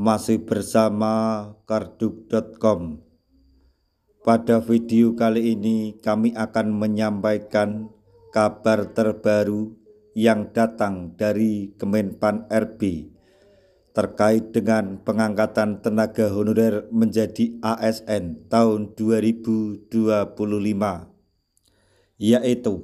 Masih bersama karduk.com. Pada video kali ini kami akan menyampaikan kabar terbaru yang datang dari Kemenpan RB terkait dengan pengangkatan tenaga honorer menjadi ASN tahun 2025, yaitu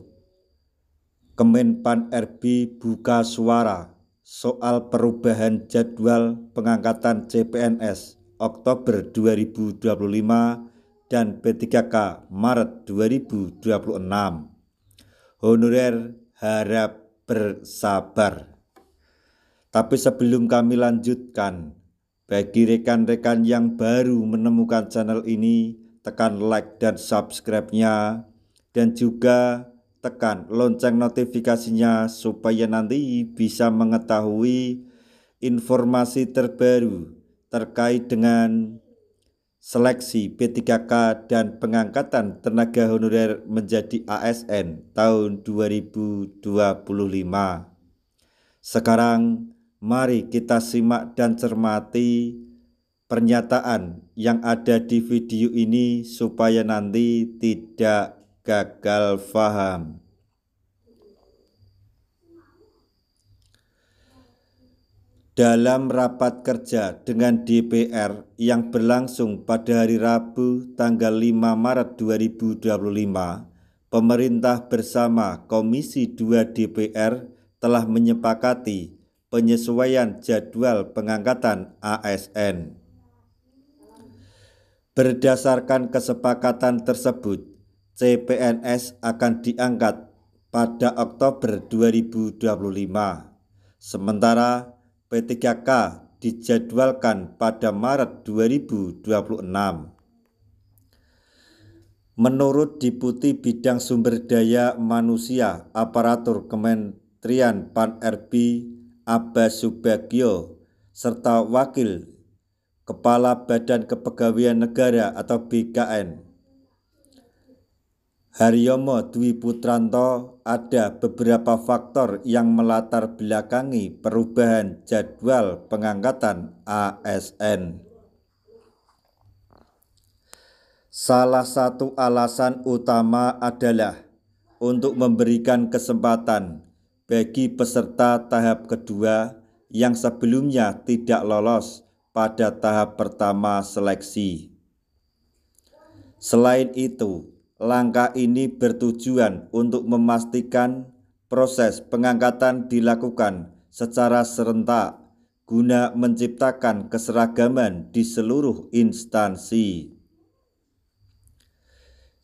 Kemenpan RB buka suara soal perubahan jadwal pengangkatan CPNS Oktober 2025 dan P3K Maret 2026. Honorer harap bersabar. Tapi sebelum kami lanjutkan, bagi rekan-rekan yang baru menemukan channel ini, tekan like dan subscribe-nya, dan juga tekan lonceng notifikasinya supaya nanti bisa mengetahui informasi terbaru terkait dengan seleksi P3K dan pengangkatan tenaga honorer menjadi ASN tahun 2025. Sekarang mari kita simak dan cermati pernyataan yang ada di video ini supaya nanti tidak gagal paham. Dalam rapat kerja dengan DPR yang berlangsung pada hari Rabu tanggal 5 Maret 2025, pemerintah bersama Komisi 2 DPR telah menyepakati penyesuaian jadwal pengangkatan ASN. Berdasarkan kesepakatan tersebut, CPNS akan diangkat pada Oktober 2025, sementara P3K dijadwalkan pada Maret 2026. Menurut Deputi Bidang Sumber Daya Manusia Aparatur Kementerian Pan-RB Abbas Subagio serta Wakil Kepala Badan Kepegawaian Negara atau BKN Haryomo Dwi Putranto, ada beberapa faktor yang melatar belakangi perubahan jadwal pengangkatan ASN. Salah satu alasan utama adalah untuk memberikan kesempatan bagi peserta tahap kedua yang sebelumnya tidak lolos pada tahap pertama seleksi. Selain itu, langkah ini bertujuan untuk memastikan proses pengangkatan dilakukan secara serentak guna menciptakan keseragaman di seluruh instansi.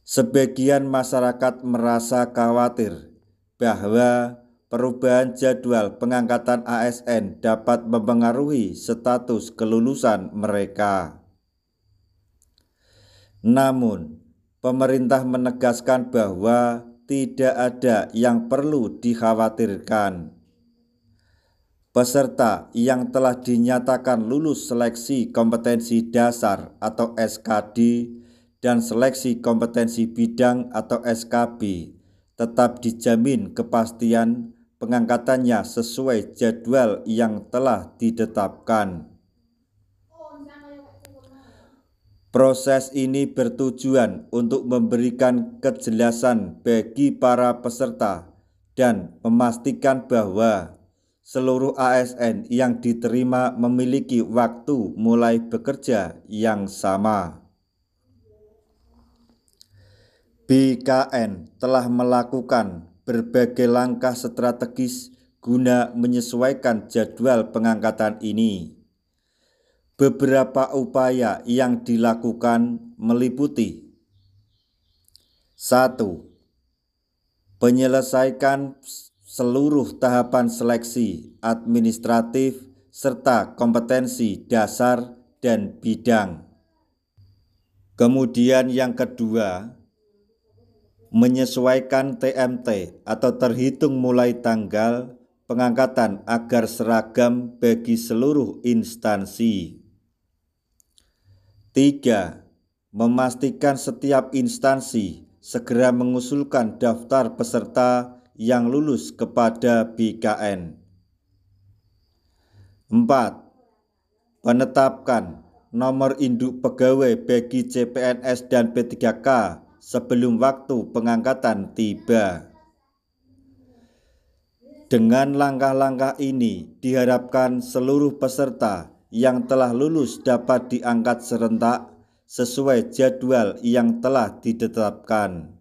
Sebagian masyarakat merasa khawatir bahwa perubahan jadwal pengangkatan ASN dapat mempengaruhi status kelulusan mereka. Namun, pemerintah menegaskan bahwa tidak ada yang perlu dikhawatirkan. Peserta yang telah dinyatakan lulus seleksi kompetensi dasar atau SKD dan seleksi kompetensi bidang atau SKB tetap dijamin kepastian pengangkatannya sesuai jadwal yang telah ditetapkan. Proses ini bertujuan untuk memberikan kejelasan bagi para peserta dan memastikan bahwa seluruh ASN yang diterima memiliki waktu mulai bekerja yang sama. BKN telah melakukan berbagai langkah strategis guna menyesuaikan jadwal pengangkatan ini. Beberapa upaya yang dilakukan meliputi: 1. Menyelesaikan seluruh tahapan seleksi administratif serta kompetensi dasar dan bidang. Kemudian yang kedua, menyesuaikan TMT atau terhitung mulai tanggal pengangkatan agar seragam bagi seluruh instansi. 3. Memastikan setiap instansi segera mengusulkan daftar peserta yang lulus kepada BKN. 4. Penetapkan nomor induk pegawai bagi CPNS dan P3K sebelum waktu pengangkatan tiba. Dengan langkah-langkah ini diharapkan seluruh peserta yang telah lulus dapat diangkat serentak sesuai jadwal yang telah ditetapkan.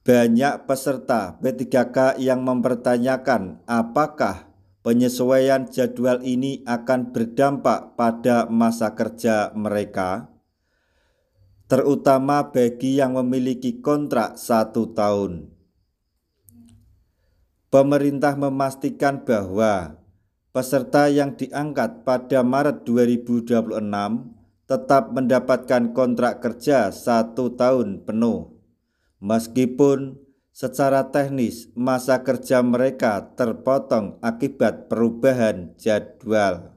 Banyak peserta P3K yang mempertanyakan apakah penyesuaian jadwal ini akan berdampak pada masa kerja mereka, terutama bagi yang memiliki kontrak 1 tahun. Pemerintah memastikan bahwa peserta yang diangkat pada Maret 2026 tetap mendapatkan kontrak kerja 1 tahun penuh, meskipun secara teknis masa kerja mereka terpotong akibat perubahan jadwal.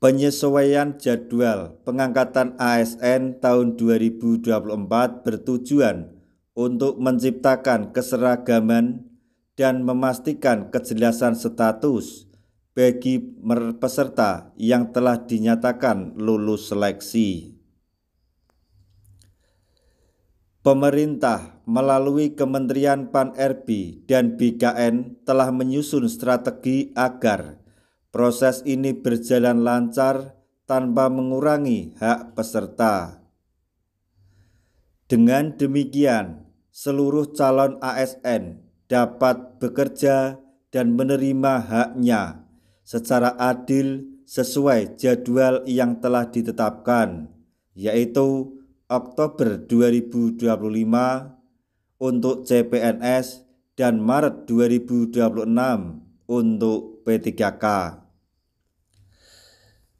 Penyesuaian jadwal pengangkatan ASN tahun 2024 bertujuan untuk menciptakan keseragaman dan memastikan kejelasan status bagi peserta yang telah dinyatakan lulus seleksi. Pemerintah melalui Kementerian Pan-RB dan BKN telah menyusun strategi agar proses ini berjalan lancar tanpa mengurangi hak peserta. Dengan demikian, seluruh calon ASN dapat bekerja dan menerima haknya secara adil sesuai jadwal yang telah ditetapkan, yaitu Oktober 2025 untuk CPNS dan Maret 2026 untuk P3K.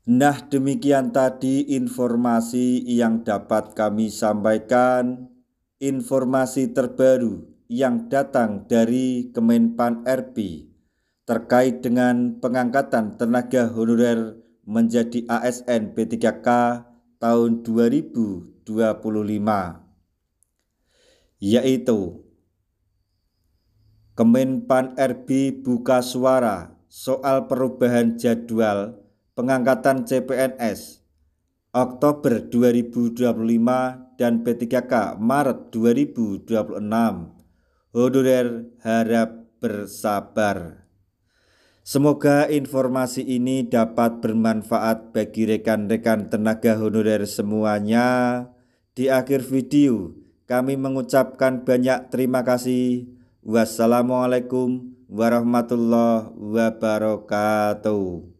Nah, demikian tadi informasi yang dapat kami sampaikan, informasi terbaru yang datang dari Kemenpan RB terkait dengan pengangkatan tenaga honorer menjadi ASN P3K tahun 2025, yaitu Kemenpan RB buka suara soal perubahan jadwal pengangkatan CPNS Oktober 2025 dan P3K Maret 2026. Honorer harap bersabar. Semoga informasi ini dapat bermanfaat bagi rekan-rekan tenaga honorer semuanya. Di akhir video, kami mengucapkan banyak terima kasih. Wassalamualaikum warahmatullahi wabarakatuh.